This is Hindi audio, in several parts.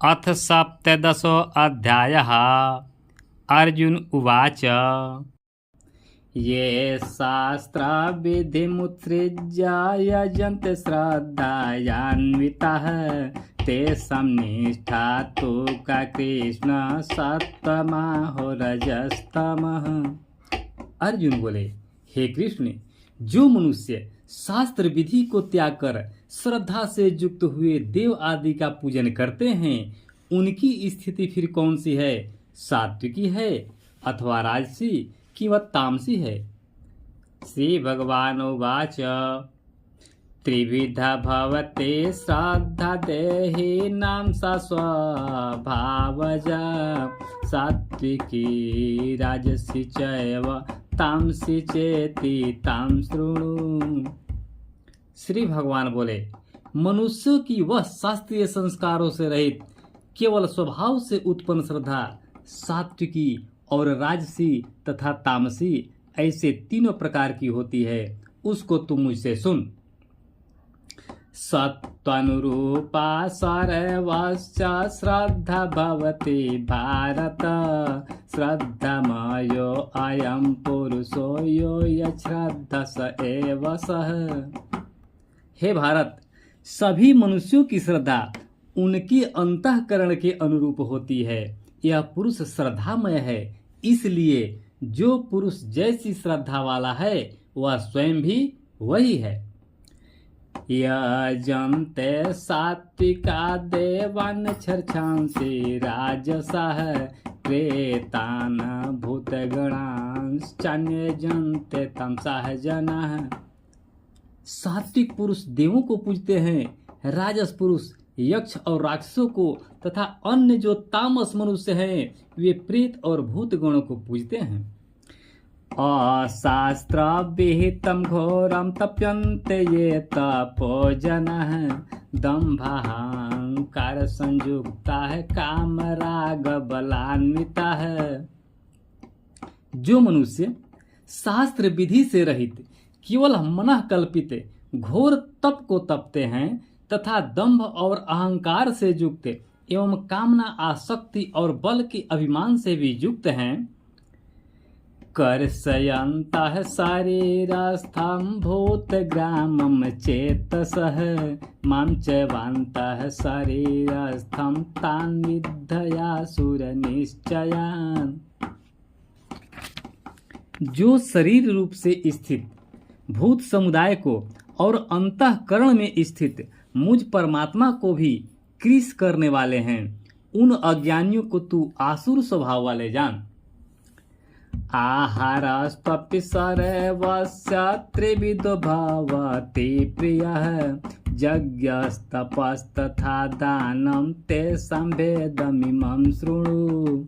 अथ सप्तदशोऽध्यायः। अर्जुन उवाच ये शास्त्रविधिमुत्सृज्य यजन्ते श्रद्धयान्विताः तेषां निष्ठा तु का कृष्ण सत्तमहो रजस्तमः। अर्जुन बोले, हे कृष्ण, जो मनुष्य शास्त्र विधि को त्याग कर श्रद्धा से युक्त हुए देव आदि का पूजन करते हैं, उनकी स्थिति फिर कौन सी है? सात्विकी है अथवा राजसी कि वह तामसी है? श्री भगवान उवाच त्रिविधा भवते श्रद्धा देहिनां सा स्वभावजा सात्विकी राजसी चैव तामसी चेति तां शृणु। श्री भगवान बोले, मनुष्यों की वह शास्त्रीय संस्कारों से रहित केवल स्वभाव से उत्पन्न श्रद्धा सात्विकी और राजसी तथा तामसी ऐसे तीनों प्रकार की होती है, उसको तुम मुझसे सुन। सत्त्वानुरूपा सर्वस्य श्रद्धा भवति भारत श्रद्धामयो अयं पुरुषो यो यच्छ्रद्धा स एव सः। हे भारत, सभी मनुष्यों की श्रद्धा उनके अंतःकरण के अनुरूप होती है। यह पुरुष श्रद्धामय है, इसलिए जो पुरुष जैसी श्रद्धा वाला है वह स्वयं भी वही है। यजन्ते सात्विका देवान् छर्छांसि राजसाः प्रेतान् भूतगणांश्चान्ये जन्ते तमसाः जनाः। सात्विक पुरुष देवों को पूजते हैं, राजस पुरुष यक्ष और राक्षसों को तथा अन्य जो तामस मनुष्य हैं वे प्रेत और भूत गणों को पूजते हैं। अशास्त्र विहितं घोरं तप्यन्ते ये तपो जनाः दम्भाहंकार संयुक्ताः कामराग बलान्विताः। जो मनुष्य शास्त्र विधि से रहित केवल मनः कल्पित घोर तप को तपते हैं तथा दंभ और अहंकार से युक्त एवं कामना आसक्ति और बल के अभिमान से भी युक्त हैं, कर्षयन्तः शरीरस्थं भूतग्रामं चेतसः मां चैवान्तः शरीरस्थं तान् विद्धयासुरनिश्चयान्। जो शरीर रूप से स्थित भूत समुदाय को और अंतःकरण में स्थित मुझ परमात्मा को भी क्रीस करने वाले हैं, उन अज्ञानियों को तू आसुर स्वभाव वाले जान। आहारस्तपि सर्वस्य त्रिविधो भवति प्रियः यज्ञस्तपस्तथा दानं तेषां भेदमिमं शृणु।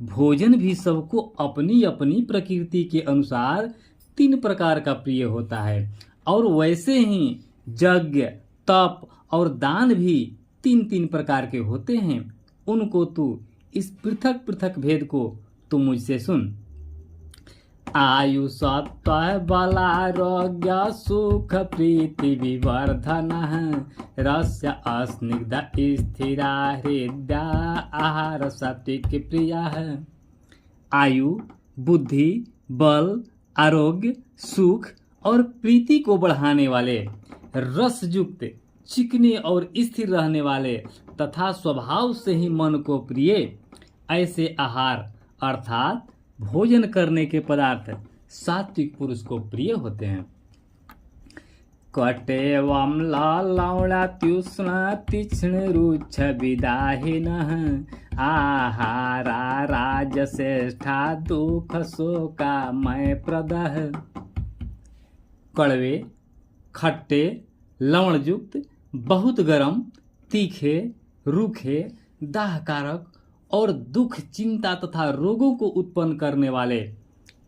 भोजन भी सबको अपनी अपनी प्रकृति के अनुसार 3 प्रकार का प्रिय होता है, और वैसे ही यज्ञ तप और दान भी 3 प्रकार के होते हैं। उनको तू इस पृथक पृथक भेद को तू मुझसे सुन। आयु सत्व बलारोग्य सुख प्रीति विवर्धनः रस्य अस्निग्ध स्थिरा हृदया आहार सात्विक प्रियः। आयु, बुद्धि, बल, आरोग्य, सुख और प्रीति को बढ़ाने वाले, रस युक्त, चिकने और स्थिर रहने वाले तथा स्वभाव से ही मन को प्रिय ऐसे आहार अर्थात भोजन करने के पदार्थ सात्विक पुरुष को प्रिय होते हैं। कटेवं लवणात्युष्ण तीक्ष्ण रुच्छ विदाहिनः आहारा राजश्रेष्ठा दुख शोकामय प्रदः। कड़वे, खट्टे, लवण युक्त, बहुत गर्म, तीखे, रूखे, दाहकारक और दुख, चिंता तथा रोगों को उत्पन्न करने वाले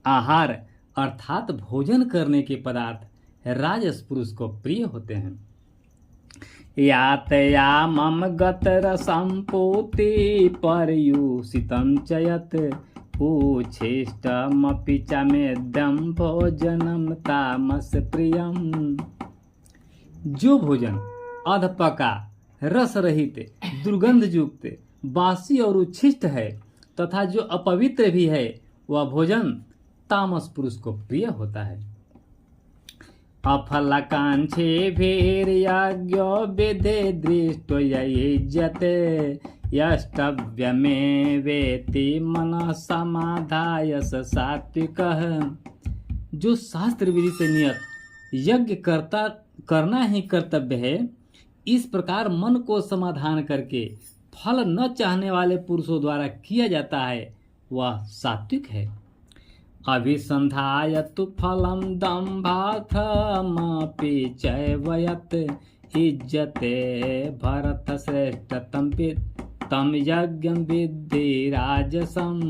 आहार अर्थात भोजन करने के पदार्थ राजस पुरुष को प्रिय होते हैं। यातयामं गतरसं पूति पर्युषितं च यत् उच्छिष्टमपि च मेद्यं भोजनं तामस प्रियम्। जो भोजन अधपका, रस रहित, दुर्गंध युक्त, बासी और उच्छिष्ट है तथा जो अपवित्र भी है, वह भोजन तामस पुरुष को प्रिय होता है। अफलकांक्षे भीर्यज्ञ विधे दृष्टो युज्यते यष्टव्यमे वेति मनः समाधाय स सात्विकः। जो शास्त्र विधि से नियत यज्ञ करना ही कर्तव्य है, इस प्रकार मन को समाधान करके फल न चाहने वाले पुरुषों द्वारा किया जाता है, वह सात्विक है। अभिसंधाय तु फलम दम्भार्थमपि चैवयत् इज्जते भरत श्रेष्ठ तम यज्ञं विद्धि राजसम।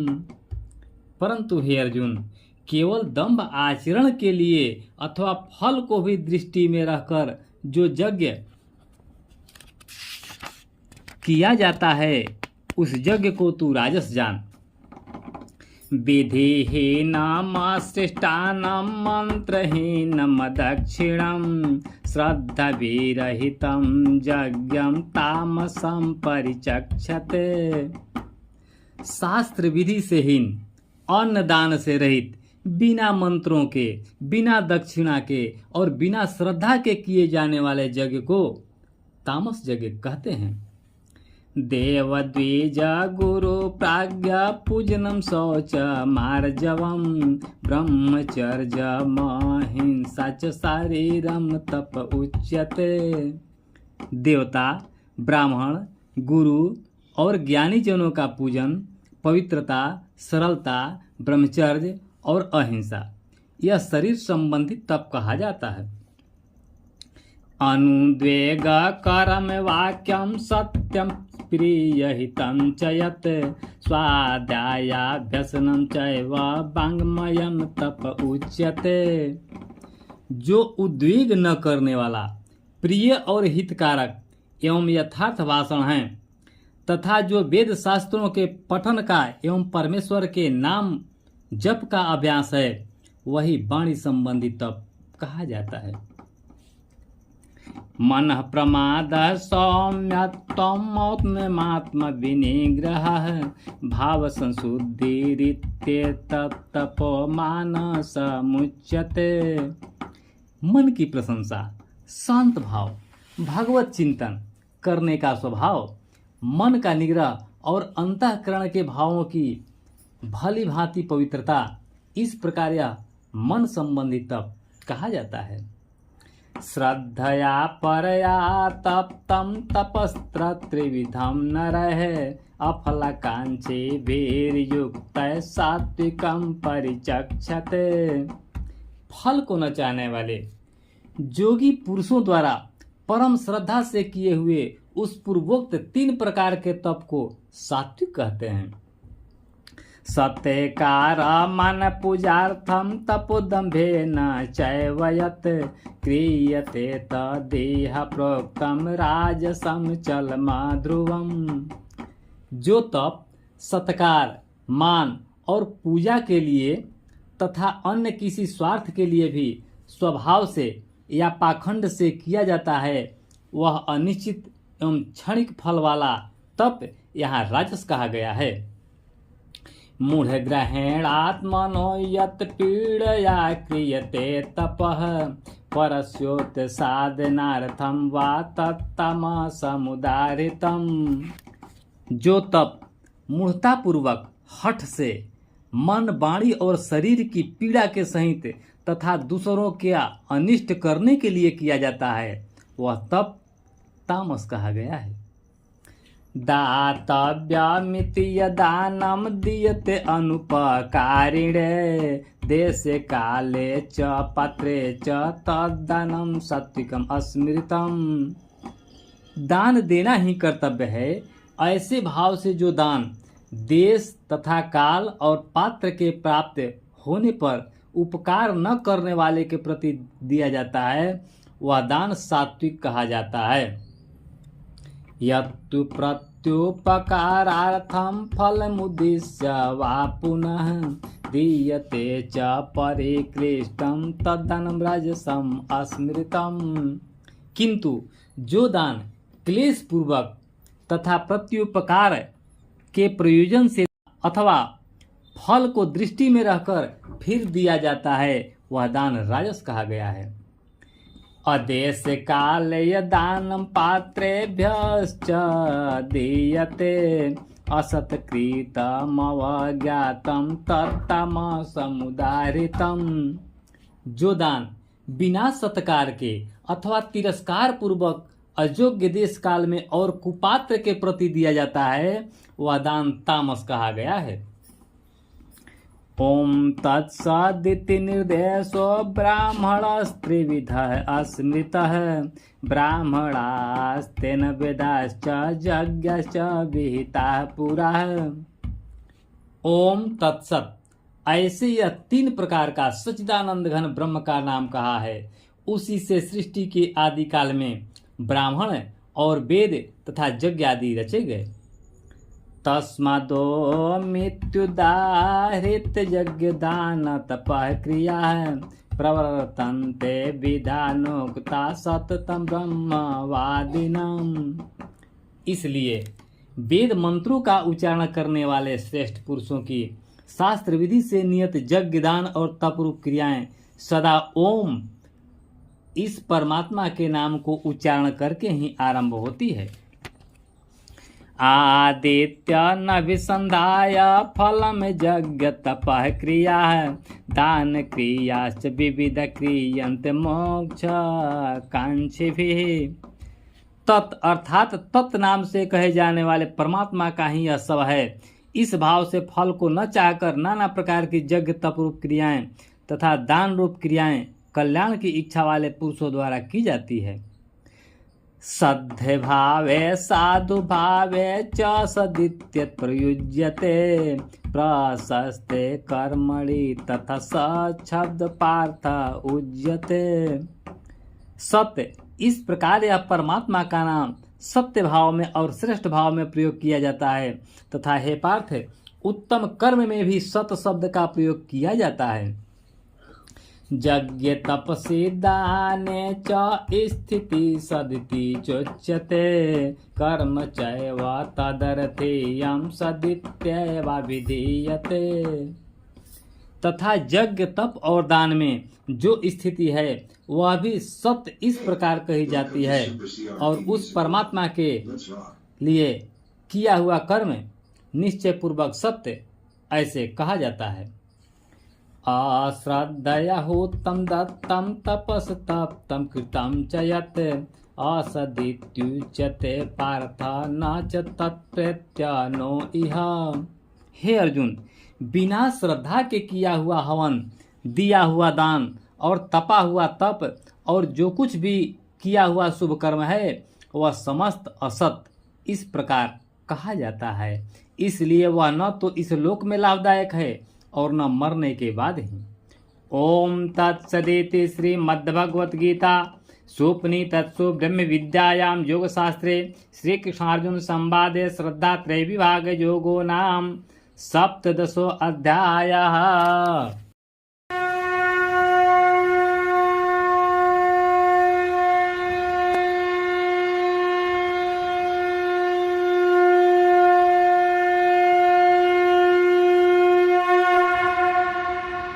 परंतु हे अर्जुन, केवल दंभ आचरण के लिए अथवा फल को भी दृष्टि में रखकर जो यज्ञ किया जाता है, उस यज्ञ को तू राजस जान। विधिहीनमसृष्टानं मंत्रहीनम दक्षिणं श्रद्धाविरहितं यज्ञं तामसं परिचक्षते। शास्त्र विधि से हीन, अन्न दान से रहित, बिना मंत्रों के, बिना दक्षिणा के और बिना श्रद्धा के किए जाने वाले यज्ञ को तामस यज्ञ कहते हैं। देवद्विज गुरु प्राज्ञा पूजनम शौच मार्जवम ब्रह्मचर्यमहिंसा च शारीरम तप उच्यते। देवता, ब्राह्मण, गुरु और ज्ञानी जनों का पूजन, पवित्रता, सरलता, ब्रह्मचर्य और अहिंसा, यह शरीर संबंधी तप कहा जाता है। अनुद्वेग करम वाक्यम सत्यम प्रियहितं च यत् स्वाध्यायाभ्यसनं चैव वाङ्मयं तप उच्यते। जो उद्वेग न करने वाला, प्रिय और हितकारक एवं यथार्थ भाषण है तथा जो वेद शास्त्रों के पठन का एवं परमेश्वर के नाम जप का अभ्यास है, वही वाणी संबंधी तप कहा जाता है। मन प्रमाद सौम्यत्वमात्म विनिग्रह भाव संशुद्धिरित्येतत्तपो मानसमुच्यते। मन की प्रशंसा, शांत भाव, भगवत चिंतन करने का स्वभाव, मन का निग्रह और अंतःकरण के भावों की भली भांति पवित्रता, इस प्रकार यह मन संबंधी तप कहा जाता है। श्रद्धया परया तप्तं तपस्त्रिविधं नरः अफलकांक्षी वीर्युक्त सात्विकं परिचक्षते। फल को न चाहने वाले जोगी पुरुषों द्वारा परम श्रद्धा से किए हुए उस पूर्वोक्त 3 प्रकार के तप को सात्विक कहते हैं। सत्यकार मन पूजार्थम तपोदम्भेन चैव यत् क्रियते तदेह प्रोक्तम राजसं चलमध्रुवम्। जो तप सत्कार, मान और पूजा के लिए तथा अन्य किसी स्वार्थ के लिए भी स्वभाव से या पाखंड से किया जाता है, वह अनिश्चित एवं क्षणिक फल वाला तप यहाँ राजस कहा गया है। मूढ़ ग्रहेणात्मनो यत् पीडया क्रियते तपः परस्योत साधनार्थं वा तत्तमसमुदाहृतम्। जो तप मूढ़तापूर्वक हठ से मन, वाणी और शरीर की पीड़ा के सहित तथा दूसरों के अनिष्ट करने के लिए किया जाता है, वह तप तामस कहा गया है। दातव्यमिति यदानं दीयते अनुपकारिणे देशे काले च पात्रे च तद्दानं सात्विकम् अस्मृतम्। दान देना ही कर्तव्य है। ऐसे भाव से जो दान देश तथा काल और पात्र के प्राप्त होने पर उपकार न करने वाले के प्रति दिया जाता है, वह दान सात्विक कहा जाता है। यत्तु प्रत्युपकारार्थं फलमुद्दिश्य वा पुनः दीयते च परिक्लिष्टं तद्दानं राजसम् अस्मृतम्। किंतु जो दान क्लेश पूर्वक तथा प्रत्युपकार के प्रयोजन से अथवा फल को दृष्टि में रहकर फिर दिया जाता है, वह दान राजस कहा गया है। अदेश काले दानम पात्रेभ्यश्च दीयते असत्कृतमवज्ञातं तत्तमसमुदाहृतं। जो दान बिना सत्कार के अथवा तिरस्कार पूर्वक अयोग्य देश काल में और कुपात्र के प्रति दिया जाता है, वह दान तामस कहा गया है। ओम तत्सदिति निर्देशो ब्राह्मणस्त्रिविधः अस्मृतः ब्राह्मणास्तेन वेदाश्च यज्ञश्च विहिताः पुरा। ओम तत्सत, ऐसे यह 3 प्रकार का सच्चिदानंद घन ब्रह्म का नाम कहा है। उसी से सृष्टि के आदि काल में ब्राह्मण और वेद तथा यज्ञ आदि रचे गए। तस्मादो मृत्युदाहृत यज्ञ दान तपः क्रिया प्रवर्तन्ते विधानोक्ता सततम ब्रह्मवादिनम्। इसलिए वेद मंत्रों का उच्चारण करने वाले श्रेष्ठ पुरुषों की शास्त्र विधि से नियत यज्ञ दान और तपरूप क्रियाएं सदा ओम इस परमात्मा के नाम को उच्चारण करके ही आरंभ होती है। आदित्य न विसंधाय फलम यज्ञ तपः क्रिया दान क्रियाश्च विविध क्रियन्ते मोक्ष कांक्षिभिः। तत् अर्थात तत् नाम से कहे जाने वाले परमात्मा का ही यह सब है। इस भाव से फल को न चाहकर नाना प्रकार की यज्ञ तप रूप क्रियाएं तथा दान रूप क्रियाएं कल्याण की इच्छा वाले पुरुषों द्वारा की जाती है। सद्ध भावे साधु भावे च सदित्यत प्रयुज्यते प्रशस्ते कर्मणि तथा सच्छब्द पार्थ उज्यते। सत्य, इस प्रकार यह परमात्मा का नाम सत्य भाव में और श्रेष्ठ भाव में प्रयोग किया जाता है तथा हे पार्थ, उत्तम कर्म में भी सत शब्द का प्रयोग किया जाता है। यज्ञ तपसि दाने च स्थिति सदिति चोच्यते कर्म चैव तदर्थेयं सदित्येव विधीयते। तथा यज्ञ तप और दान में जो स्थिति है वह भी सत्य इस प्रकार कही जाती है और उस परमात्मा के लिए किया हुआ कर्म निश्चय पूर्वक सत्य ऐसे कहा जाता है। अश्रद्धया हुतं दत्तं तपस तप्तं कृतं च यत् असदित्युच्यते पार्थ न च तत्प्रत्यनो इह। हे अर्जुन, बिना श्रद्धा के किया हुआ हवन, दिया हुआ दान और तपा हुआ तप और जो कुछ भी किया हुआ शुभ कर्म है वह समस्त असत इस प्रकार कहा जाता है। इसलिए वह न तो इस लोक में लाभदायक है और न मरने के बाद ही। ओम तत्सदिति श्रीमद्भगवत गीता सुपनिषत्सु ब्रह्म विद्यायां योग शास्त्रे श्री कृष्णार्जुन संवादे श्रद्धा त्रय विभाग योगो नाम 17 अध्यायः।